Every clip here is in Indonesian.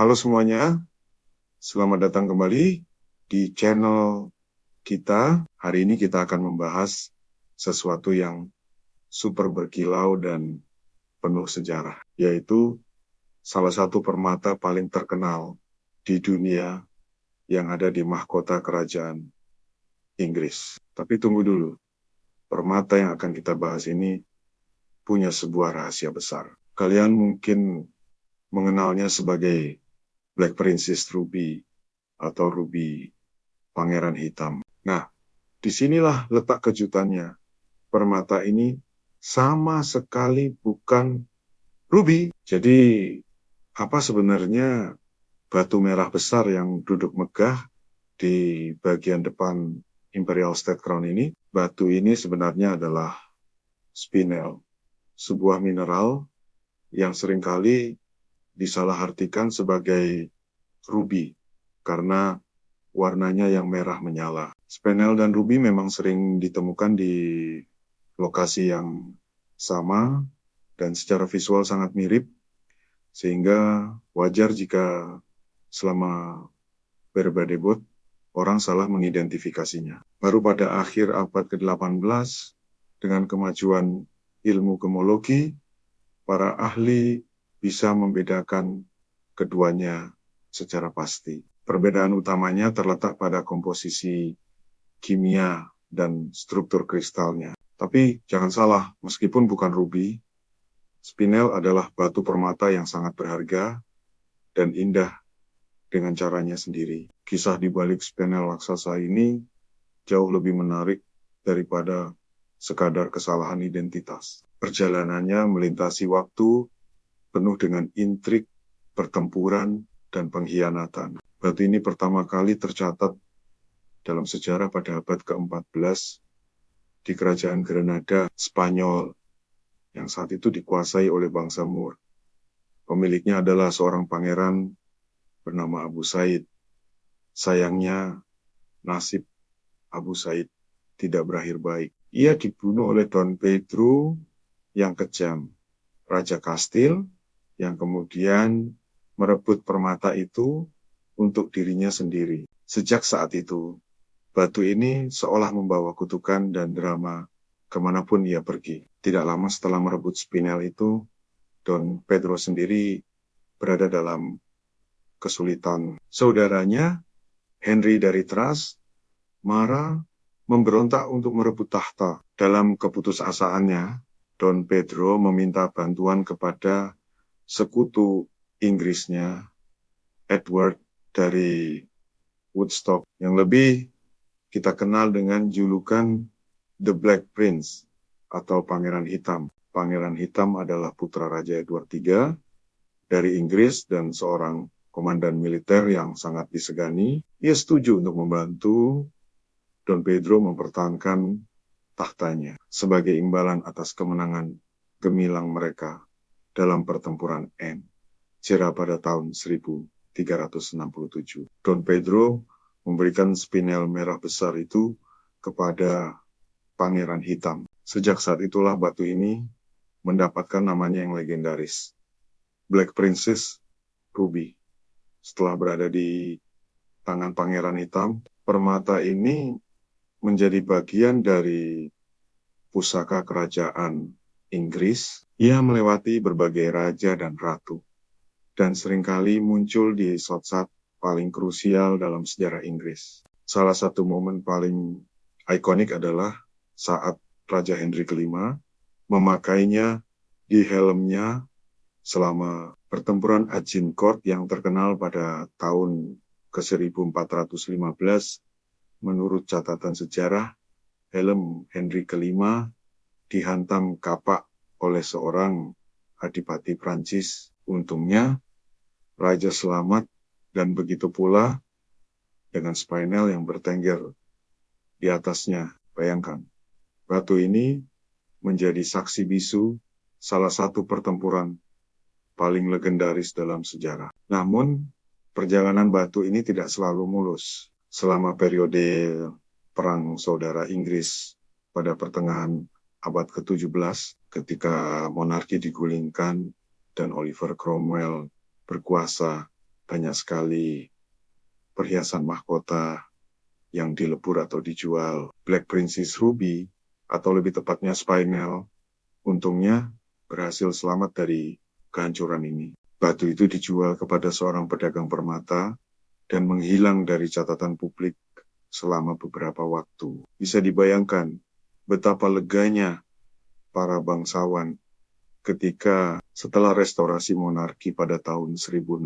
Halo semuanya, selamat datang kembali di channel kita. Hari ini kita akan membahas sesuatu yang super berkilau dan penuh sejarah, yaitu salah satu permata paling terkenal di dunia yang ada di mahkota kerajaan Inggris. Tapi tunggu dulu, permata yang akan kita bahas ini punya sebuah rahasia besar. Kalian mungkin mengenalnya sebagai Black Princess Ruby atau Ruby Pangeran Hitam. Nah, disinilah letak kejutannya. Permata ini sama sekali bukan ruby. Jadi, apa sebenarnya batu merah besar yang duduk megah di bagian depan Imperial State Crown ini? Batu ini sebenarnya adalah spinel, sebuah mineral yang seringkali disalahartikan sebagai ruby karena warnanya yang merah menyala. Spinel dan ruby memang sering ditemukan di lokasi yang sama dan secara visual sangat mirip, sehingga wajar jika selama berdebat orang salah mengidentifikasinya. Baru pada akhir abad ke-18, dengan kemajuan ilmu gemologi, para ahli bisa membedakan keduanya secara pasti. Perbedaan utamanya terletak pada komposisi kimia dan struktur kristalnya. Tapi jangan salah, meskipun bukan ruby, spinel adalah batu permata yang sangat berharga dan indah dengan caranya sendiri. Kisah di balik spinel raksasa ini jauh lebih menarik daripada sekadar kesalahan identitas. Perjalanannya melintasi waktu, penuh dengan intrik, pertempuran, dan pengkhianatan. Batu ini pertama kali tercatat dalam sejarah pada abad ke-14 di kerajaan Granada, Spanyol, yang saat itu dikuasai oleh bangsa Moor. Pemiliknya adalah seorang pangeran bernama Abu Said. Sayangnya, nasib Abu Said tidak berakhir baik. Ia dibunuh oleh Don Pedro yang kejam, Raja Kastil, yang kemudian merebut permata itu untuk dirinya sendiri. Sejak saat itu, batu ini seolah membawa kutukan dan drama kemanapun ia pergi. Tidak lama setelah merebut spinel itu, Don Pedro sendiri berada dalam kesulitan. Saudaranya, Henry dari Thrace, marah, memberontak untuk merebut tahta. Dalam keputusasaannya, Don Pedro meminta bantuan kepada sekutu Inggrisnya, Edward dari Woodstock, yang lebih kita kenal dengan julukan The Black Prince atau Pangeran Hitam. Pangeran Hitam adalah putra Raja Edward III dari Inggris dan seorang komandan militer yang sangat disegani. Ia setuju untuk membantu Don Pedro mempertahankan tahtanya sebagai imbalan atas kemenangan gemilang mereka dalam pertempuran Cera pada tahun 1367. Don Pedro memberikan spinel merah besar itu kepada Pangeran Hitam. Sejak saat itulah batu ini mendapatkan namanya yang legendaris, Black Princess Ruby. Setelah berada di tangan Pangeran Hitam, permata ini menjadi bagian dari pusaka kerajaan Inggris. Ia melewati berbagai raja dan ratu, dan seringkali muncul di saat-saat paling krusial dalam sejarah Inggris. Salah satu momen paling ikonik adalah saat Raja Henry V memakainya di helmnya selama pertempuran Agincourt yang terkenal pada tahun ke-1415. Menurut catatan sejarah, helm Henry V dihantam kapak oleh seorang adipati Prancis. Untungnya, Raja selamat, dan begitu pula dengan spinel yang bertengger di atasnya. Bayangkan, batu ini menjadi saksi bisu salah satu pertempuran paling legendaris dalam sejarah. Namun, perjalanan batu ini tidak selalu mulus. Selama periode Perang Saudara Inggris pada pertengahan abad ke-17, ketika monarki digulingkan dan Oliver Cromwell berkuasa banyak sekali perhiasan mahkota yang dilebur atau dijual. Black Princess Ruby, atau lebih tepatnya Spinel, untungnya berhasil selamat dari kehancuran ini. Batu itu dijual kepada seorang pedagang permata dan menghilang dari catatan publik selama beberapa waktu. Bisa dibayangkan betapa leganya para bangsawan ketika setelah restorasi monarki pada tahun 1660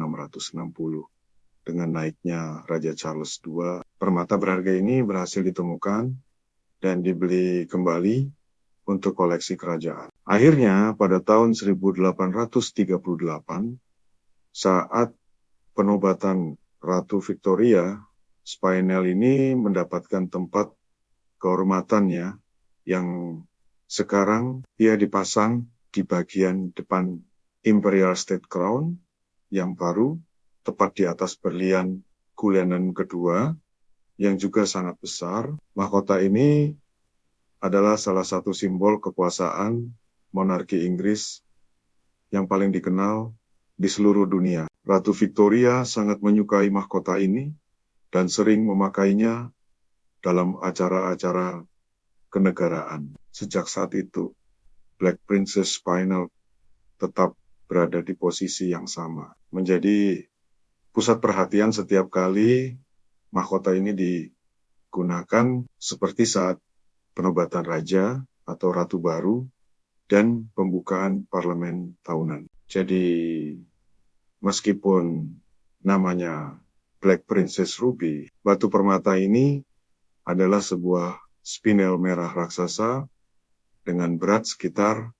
dengan naiknya Raja Charles II, permata berharga ini berhasil ditemukan dan dibeli kembali untuk koleksi kerajaan. Akhirnya pada tahun 1838, saat penobatan Ratu Victoria, Spinel ini mendapatkan tempat kehormatannya yang sekarang dia dipasang di bagian depan Imperial State Crown yang baru, tepat di atas berlian Cullinan kedua, yang juga sangat besar. Mahkota ini adalah salah satu simbol kekuasaan monarki Inggris yang paling dikenal di seluruh dunia. Ratu Victoria sangat menyukai mahkota ini dan sering memakainya dalam acara-acara kenegaraan. Sejak saat itu, Black Princess Spinel tetap berada di posisi yang sama, menjadi pusat perhatian setiap kali mahkota ini digunakan, seperti saat penobatan raja atau ratu baru dan pembukaan parlemen tahunan. Jadi, meskipun namanya Black Princess Ruby, batu permata ini adalah sebuah spinel merah raksasa dengan berat sekitar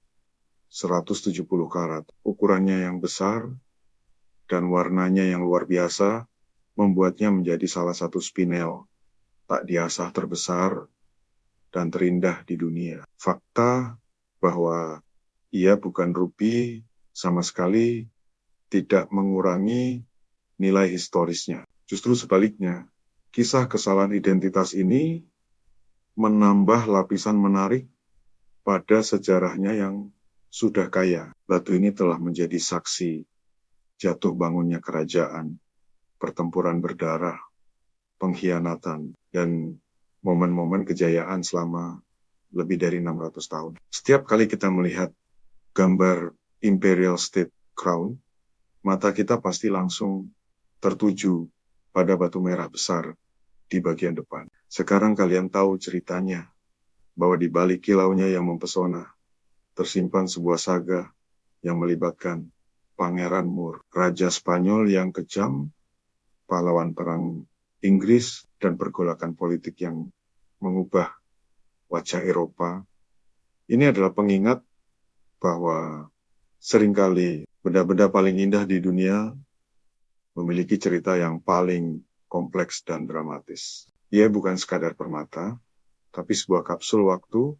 170 karat. Ukurannya yang besar dan warnanya yang luar biasa membuatnya menjadi salah satu spinel tak diasah terbesar dan terindah di dunia. Fakta bahwa ia bukan rubi sama sekali tidak mengurangi nilai historisnya. Justru sebaliknya, kisah kesalahan identitas ini menambah lapisan menarik pada sejarahnya yang sudah kaya. Batu ini telah menjadi saksi jatuh bangunnya kerajaan, pertempuran berdarah, pengkhianatan, dan momen-momen kejayaan selama lebih dari 600 tahun. Setiap kali kita melihat gambar Imperial State Crown, mata kita pasti langsung tertuju pada batu merah besar di bagian depan. Sekarang kalian tahu ceritanya, bahwa di balik kilaunya yang mempesona, tersimpan sebuah saga yang melibatkan Pangeran Moore, Raja Spanyol yang kejam, pahlawan perang Inggris, dan pergolakan politik yang mengubah wajah Eropa. Ini adalah pengingat bahwa seringkali benda-benda paling indah di dunia memiliki cerita yang paling kompleks dan dramatis. Ia bukan sekadar permata, tapi sebuah kapsul waktu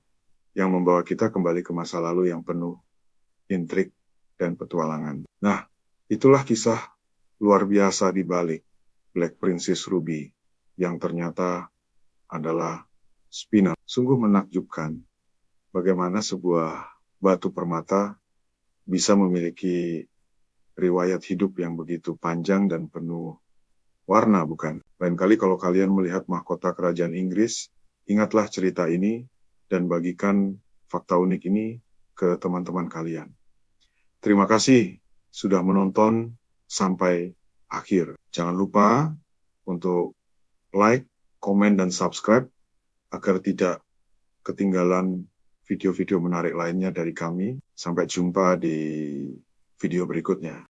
yang membawa kita kembali ke masa lalu yang penuh intrik dan petualangan. Nah, itulah kisah luar biasa di balik Black Princess Ruby yang ternyata adalah spinel. Sungguh menakjubkan bagaimana sebuah batu permata bisa memiliki riwayat hidup yang begitu panjang dan penuh warna, bukan? Lain kali kalau kalian melihat mahkota kerajaan Inggris, ingatlah cerita ini dan bagikan fakta unik ini ke teman-teman kalian. Terima kasih sudah menonton sampai akhir. Jangan lupa untuk like, komen, dan subscribe agar tidak ketinggalan video-video menarik lainnya dari kami. Sampai jumpa di video berikutnya.